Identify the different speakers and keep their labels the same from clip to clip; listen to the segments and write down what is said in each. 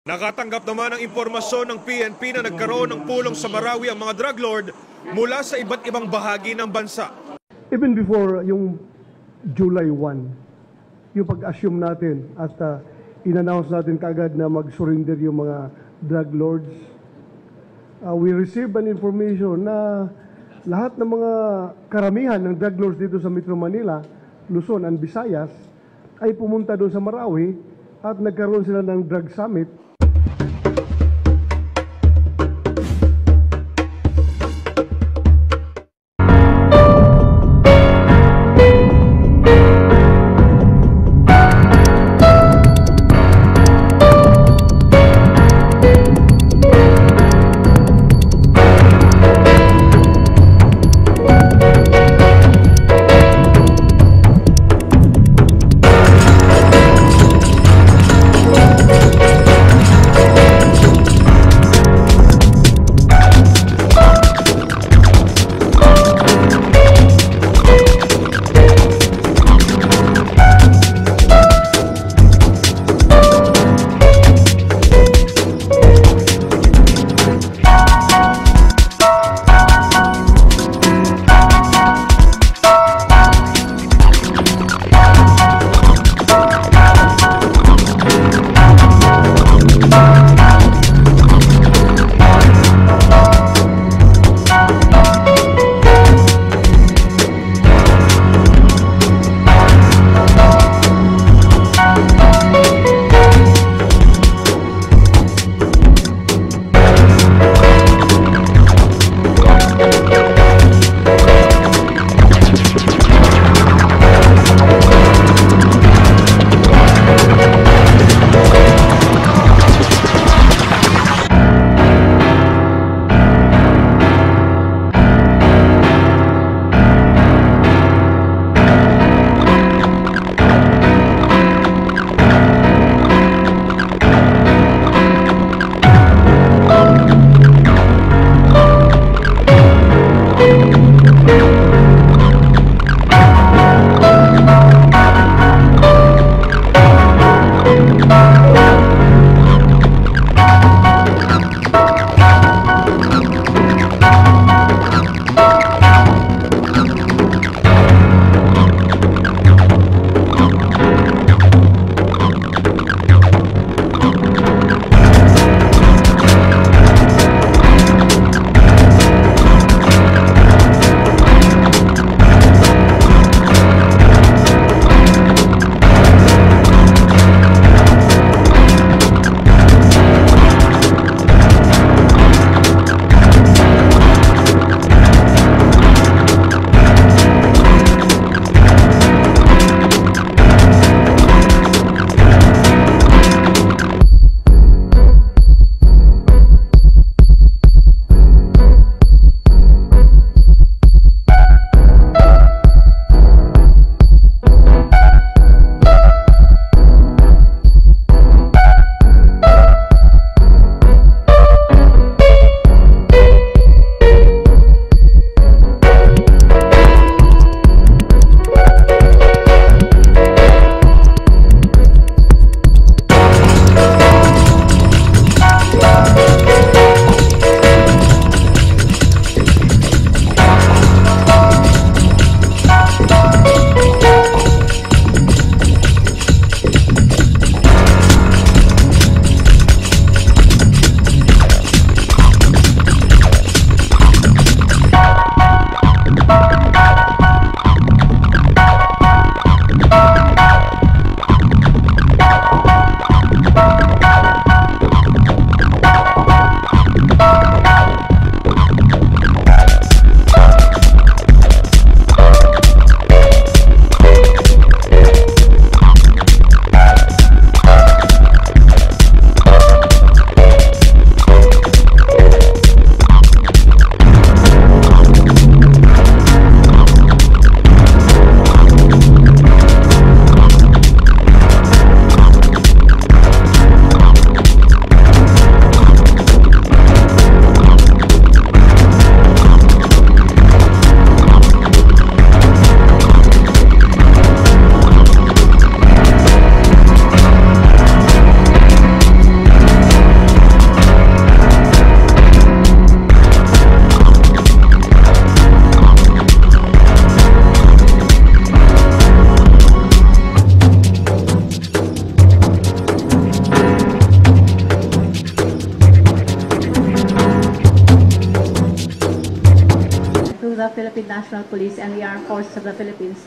Speaker 1: Nakatanggap naman ng impormasyon ng PNP na nagkaroon ng pulong sa Marawi ang mga drug lord mula sa iba't ibang bahagi ng bansa.
Speaker 2: Even before yung July 1, yung pag-assume natin at in-announce natin kaagad na mag-surrender yung mga drug lords, we received an information na lahat ng mga karamihan ng drug lords dito sa Metro Manila, Luzon and Visayas ay pumunta doon sa Marawi at nagkaroon sila ng drug summit.
Speaker 3: Philippine National Police and the Armed Forces of the Philippines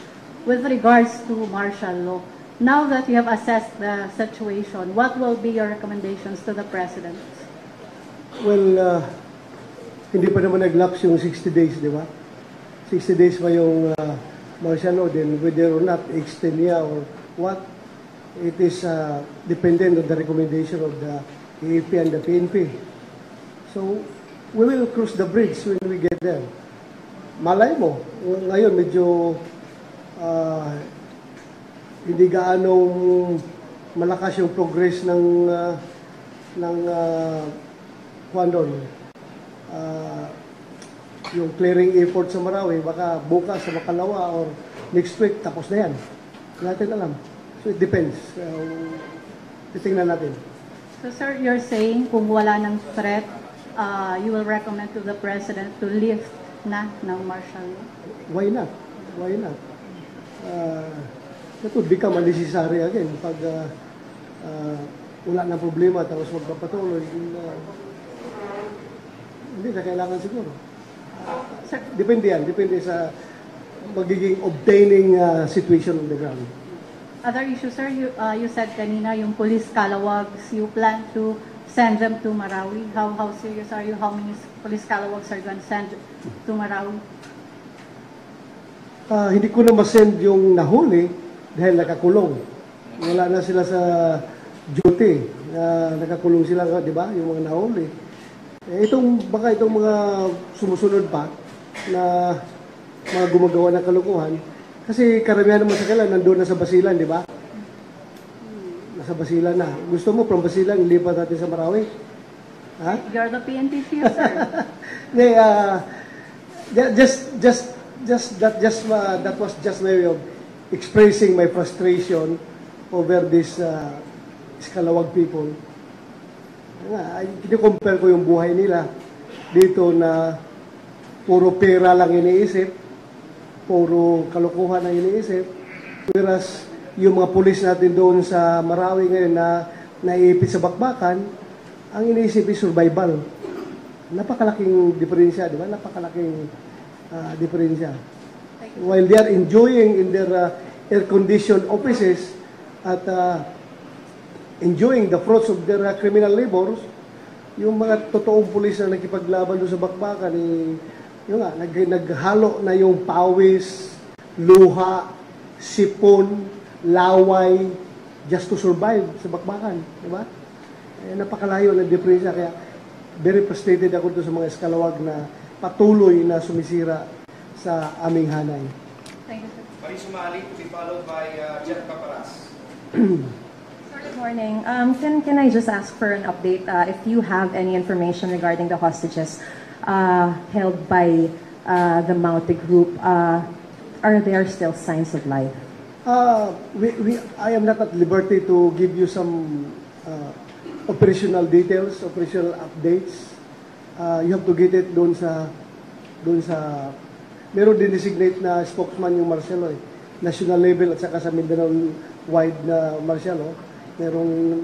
Speaker 3: with regards to martial law. Now that you have assessed the situation, what will be your recommendations to the President?
Speaker 2: Well, hindi pa naman nag-lapse yung 60 days, di ba? 60 days pa yung martial law, then whether or not extend niya or what, it is dependent on the recommendation of the AFP and the PNP. So, we will cross the bridge when we get there. Malay mo, ngayon medyo hindi gaanong malakas yung progress ng yung clearing effort sa Marawi, baka bukas sa Makalawa or next week tapos na yan. Hindi natin alam. So it depends. Titingnan natin.
Speaker 3: So sir, you're saying kung wala ng threat, you will recommend to the President to lift na ng martial law?
Speaker 2: Why not? Why not? That would become unnecessary again pag wala na problema tapos magpapatuloy. Hindi na kailangan siguro.
Speaker 3: Sir,
Speaker 2: Depende yan. Depende sa magiging obtaining situation on the ground.
Speaker 3: other issue, sir, you said kanina yung police calawags, you plan to send them to Marawi. How serious are you? How many police calawags are you going to send to Marawi?
Speaker 2: Hindi ko na masend yung nahuli dahil nakakulong. Wala na sila sa duty. Nakakulong sila, di ba? Yung mga nahuli. Baka itong mga sumusunod pa na mga gumagawa ng kalukuhan. Kasi karamihan naman sa kanila nandun na sa Basilan, di ba? Nasa Basilan na. Gusto mo from Basilan, ilipat natin sa Marawi? Ha?
Speaker 3: You're the PNP chief, sir.
Speaker 2: That was just my way of expressing my frustration over this Iskalawag people. Kino-compare ko yung buhay nila dito na puro pera lang iniisip, puro kalokohan ang iniisip, whereas yung mga pulis natin doon sa Marawi ngayon na naiipit sa bakbakan, ang iniisip is survival. Napakalaking diferensya, di ba? Napakalaking diferensya. While they are enjoying in their air-conditioned offices at enjoying the fruits of their criminal labors, yung mga totoong pulis na nakipaglaban doon sa bakbakan, yung nga, naghalo na yung pawis, luha, sipon, laway, just to survive sa bakbakan. Di ba? Napakalayo ng diferensya. Kaya very frustrated ako doon sa mga Iskalawag na patuloy na sumisira sa aming hanay.
Speaker 3: Thank you, sir.
Speaker 4: Marie Sumali, to be followed by Jeff Paparas.
Speaker 5: Sir, good morning. Can I just ask for an update if you have any information regarding the hostages held by the Maute group? Are there still signs of life?
Speaker 2: I am not at liberty to give you some operational details, operational updates. You have to get it doon sa meron din designate na spokesman yung Marcelo eh. National level at saka sa Mindanao wide na Marcelo, merong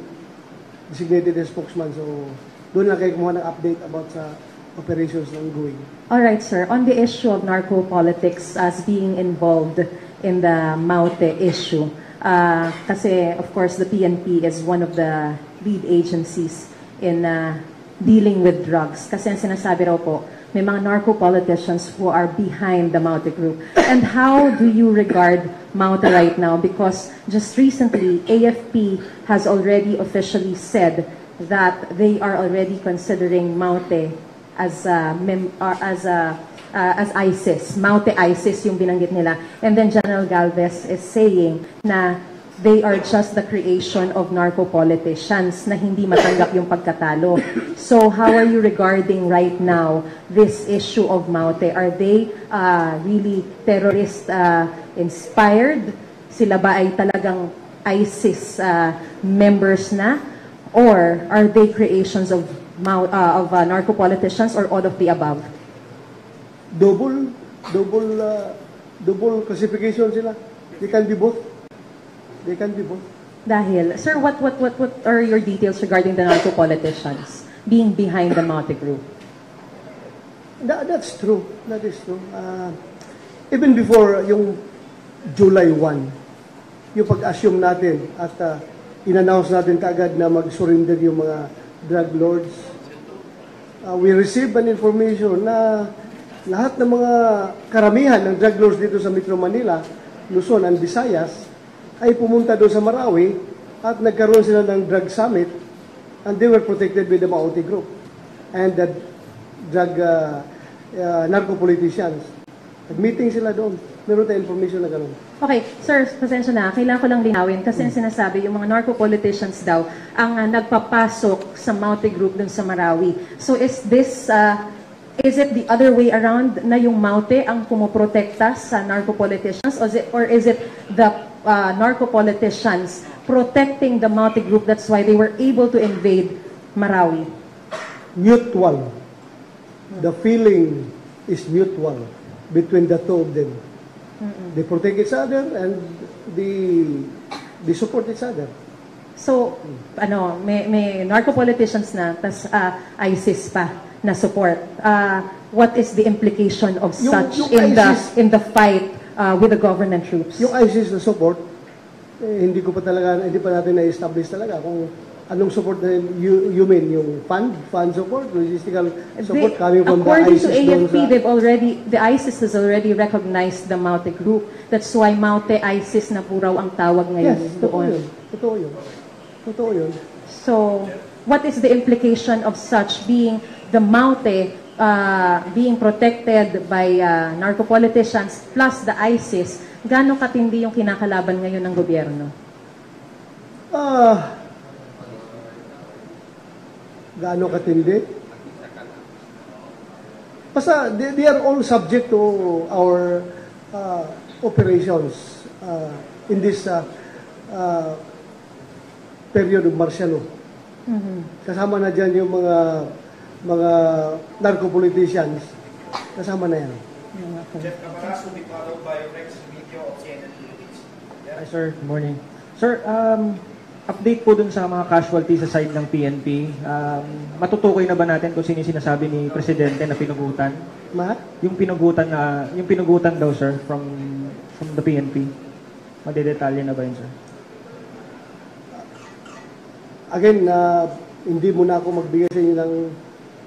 Speaker 2: designated na spokesman. So doon lang kayo kumuha ng update about sa operations na ongoing.
Speaker 5: All right, sir. On the issue of narco-politics as being involved in the Maute issue, kasi of course the PNP is one of the lead agencies in dealing with drugs. Kasi ang sinasabi raw po, may mga narco-politicians who are behind the Maute group. And how do you regard Maute right now? Because just recently, AFP has already officially said that they are already considering Maute as ISIS. Maute ISIS yung binanggit nila. And then General Galvez is saying na they are just the creation of narco-politicians na hindi matanggap yung pagkatalo. So how are you regarding right now this issue of Maute? Are they really terrorist-inspired? Sila ba ay talagang ISIS members na? Or are they creations of narco-politicians or all of the above?
Speaker 2: Double classification sila. They can be both. They can be both.
Speaker 5: Dahil, sir, what are your details regarding the narco-politicians being behind the Maute group?
Speaker 2: That's true. That is true. even before yung July 1, yung pag-assume natin at in-announce natin kaagad na mag-surrender yung mga drug lords, we received an information na lahat ng mga karamihan ng drug lords dito sa Metro Manila, Luzon and Visayas ay pumunta doon sa Marawi at nagkaroon sila ng drug summit and they were protected by the Maute Group and the drug narco-politicians. Nag-meeting sila doon. Meron tayong information na gano'n.
Speaker 5: Okay, sir, pasensya na. Kailangan ko lang linawin kasi ang sinasabi, yung mga narco-politicians daw ang nagpapasok sa Maute Group dun sa Marawi. So is this, is it the other way around na yung Maute ang pumoprotekta sa narco-politicians or is it the narco-politicians protecting the Maute Group, that's why they were able to invade Marawi?
Speaker 2: Mutual. The feeling is mutual between the two of them. They protect each other and they support each other.
Speaker 5: So, may narco-politicians na, tas ISIS pa na support. What is the implication of such
Speaker 2: yung ISIS
Speaker 5: in the fight with the government troops?
Speaker 2: Yung ISIS na support, hindi pa natin na-establish talaga kung anong support na you mean, yung fund support, logistical support coming from the
Speaker 5: According
Speaker 2: ISIS
Speaker 5: to
Speaker 2: doon
Speaker 5: AFP, the ISIS has already recognized the Maute Group. That's why Maute ISIS na po raw ang tawag ngayon doon.
Speaker 2: Totoo yun.
Speaker 5: So, what is the implication of such being the Maute being protected by narco-politicians plus the ISIS? Gaano katindi yung kinakalaban ngayon ng gobyerno?
Speaker 2: Gaano katindi? Basta, they are all subject to our operations in this period of martial law. Kasama na dyan yung mga narco-politicians. Kasama na yan.
Speaker 4: Jeff Caparas will be followed by Rex Video of CNN Philippines.
Speaker 6: Hi, sir. Good morning. Sir, update po dun sa mga casualty sa side ng PNP. Matutukoy na ba natin kung sino sinasabi ni Presidente na pinugutan? Yung pinugutan daw, sir, from the PNP. Madedetalye na ba yun, sir?
Speaker 2: Again, hindi muna ako magbigay sa inyo ng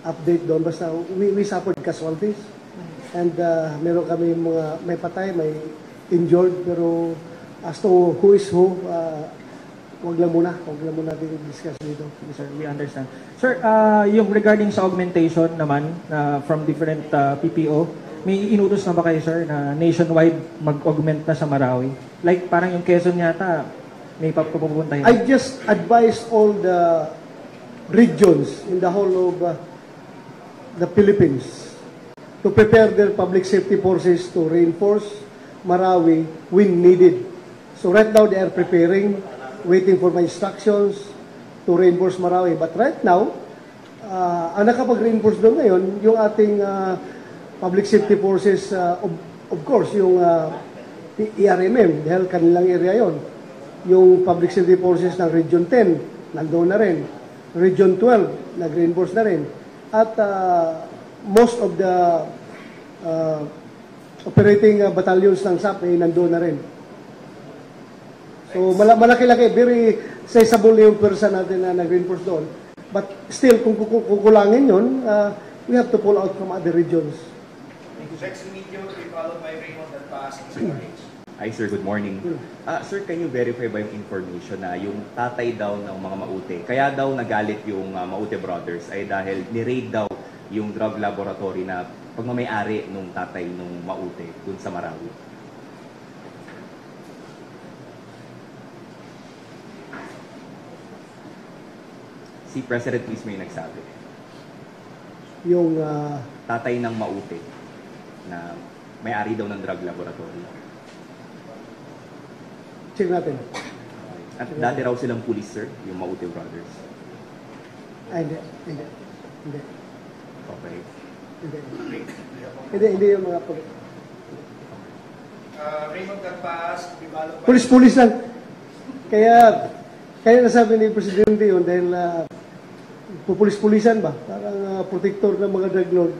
Speaker 2: update doon. Basta we suffered casualties. And meron kami may patay, may injured. Pero as to who is who, wag lang muna natin i-discuss dito.
Speaker 6: Yes, sir, we understand. Sir, yung regarding sa augmentation naman from different PPO, may inutos na ba kayo, sir, na nationwide mag-augment na sa Marawi? Like parang yung Quezon yata, may papupunta yun.
Speaker 2: I just advise all the regions in the whole of the Philippines to prepare their public safety forces to reinforce Marawi when needed. So right now they are preparing, waiting for my instructions to reinforce Marawi. But right now, ang nakapag-reinforce doon ngayon, yung ating public safety forces, of course, yung ERMM, dahil kanilang area yon. Yung public safety forces ng Region 10, nandoon na rin. Region 12, nag-reinforce na rin. At most of the operating battalions ng SAP ay nandoon na rin. So malaki-laki, very sizable yung person natin na nag-reinforce doon. But still, kung kukulangin yun, we have to pull out from other regions.
Speaker 4: Rex Video will be followed by Raymond and Paz in CRH.
Speaker 7: Hi sir, good morning. Sir, can you verify ba yung information na yung tatay daw ng mga Maute, kaya daw nagalit yung Maute brothers ay dahil ni-raid daw yung drug laboratory na pagmamayari nung tatay nung Maute dun sa Marawi? Si President mismo yung nagsabi.
Speaker 2: Yung
Speaker 7: Tatay ng Maute na may-ari daw ng drug laboratory.
Speaker 2: check natin.
Speaker 7: At dati raw silang police, sir, yung Maute brothers.
Speaker 2: Hindi.
Speaker 7: Okay.
Speaker 2: Hindi yung mga
Speaker 4: Raymond and Paz will be followed by...
Speaker 2: pulis lang. Kaya nasabi ni Presidente yun dahil pupulis-pulisan ba? Parang protector ng mga drug lord.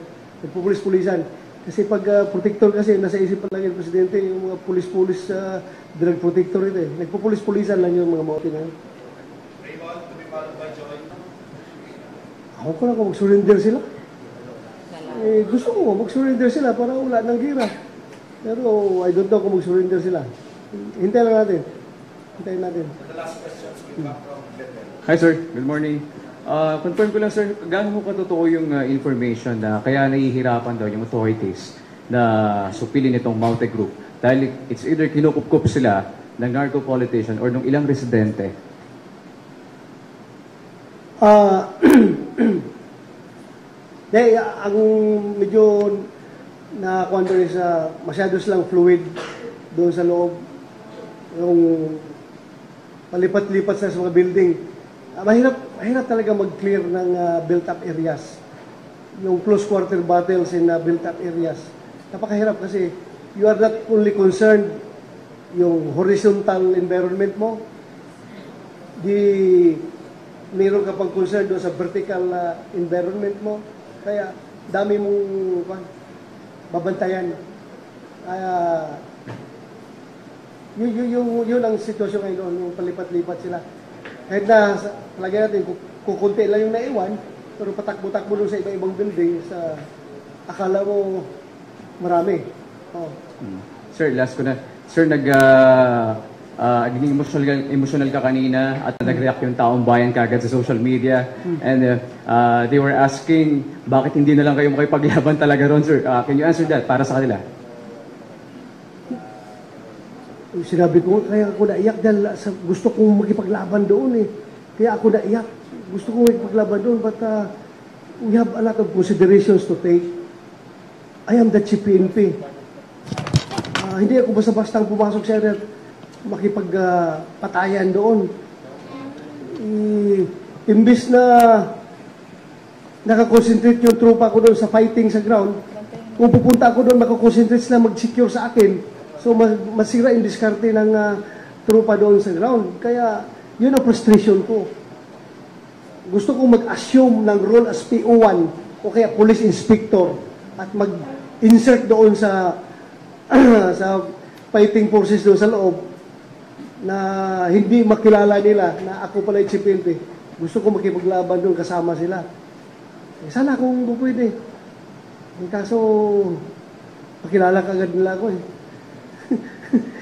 Speaker 2: Pupulis-pulisan. Kasi pag protector kasi, nasa isip pa lang yung presidente, yung mga pulis-pulis drug protector ito eh. Nagpupulis-pulisan lang yung mga mauti na yun.
Speaker 4: Raymond, to be followed by Joy.
Speaker 2: Ako ko lang kung mag-surrender sila. Gusto ko mag-surrender sila para wala ng gira. Pero I don't know kung mag-surrender sila. Hintayin lang natin. Hintayin natin.
Speaker 4: The last questions will come from Bethel.
Speaker 8: Hi sir, good morning. Confirm ko lang sir, gaano mo katotoo yung information na kaya nahihirapan daw yung authorities na supilin itong Maute Group? Dahil it's either kinukup-kup sila ng narco-politician or ng ilang residente.
Speaker 2: Ang medyo na-wonder is masyado silang fluid doon sa loob. Yung palipat-lipat sa mga building. Mahirap talaga mag-clear ng built-up areas. Yung close quarter battles in built-up areas. Napakahirap kasi you are not only concerned yung horizontal environment mo, meron ka pang concern doon sa vertical environment mo. Kaya dami mong babantayan. Yun ang sitwasyon ngayon, yung palipat-lipat sila. Kahit na, palagay natin, kukunti lang yung naiwan, pero patakbo-takbo doon sa iba-ibang building, sa akala mo marami. Oh.
Speaker 8: Sir, last ko na. Sir, naging emotional ka kanina at nag-react yung taong bayan kagad sa social media. And they were asking, bakit hindi na lang kayo makipaglaban talaga ron, sir? Can you answer that para sa kanila?
Speaker 2: Sinabi ko, kaya ako naiyak dahil gusto kong magipaglaban doon eh. Kaya ako naiyak. Gusto kong magipaglaban doon but we have a lot of considerations to take. I am the chief PNP. Hindi ako basta-basta pumasok sa area makipagpatayan doon. Imbis na nakakonsentrate yung tropa ko doon sa fighting sa ground, kung pupunta ako doon, makakonsentrate sila mag-secure sa akin. So, masira yung diskarte ng tropa doon sa ground. Kaya, yun ang frustration ko. Gusto kong mag-assume ng role as PO1 o kaya police inspector at mag-insert doon sa sa fighting forces doon sa loob na hindi makilala nila na ako pala yung CPNP. Gusto ko makipaglaban doon kasama sila. Sana kung pwede. Kaso, pakilala ka agad nila ako eh.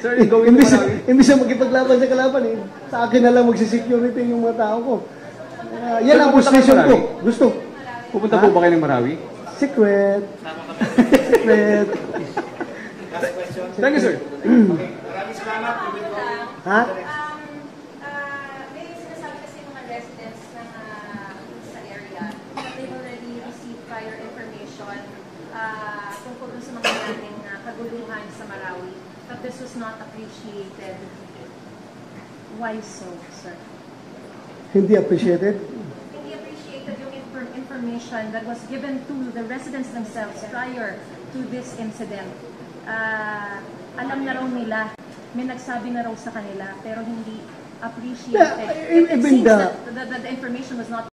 Speaker 8: Sir, gawin mo
Speaker 2: Imbis na makipaglaban sa kalaban eh. Sa akin na lang magsisecurity yung mga tao ko. Yan ang frustration ko. Gusto.
Speaker 8: Pupunta po ba kayo ng Marawi?
Speaker 2: Secret. Secret.
Speaker 4: Last question.
Speaker 8: Thank you, sir.
Speaker 4: Okay, maraming salamat. We will go.
Speaker 2: Ha?
Speaker 9: May sinasabi kasi mga residents ng sa area that they've already received prior information tungkol dun sa mga nating kaguluhan sa Marawi, but this was not appreciated. Why so, sir?
Speaker 2: Hindi appreciated.
Speaker 9: Hindi appreciated yung information that was given to the residents themselves prior to this incident. Alam na raw nila, may nagsabi na raw sa kanila, pero hindi appreciated.
Speaker 2: Yeah,
Speaker 9: It
Speaker 2: even
Speaker 9: seems
Speaker 2: the-
Speaker 9: that the information was not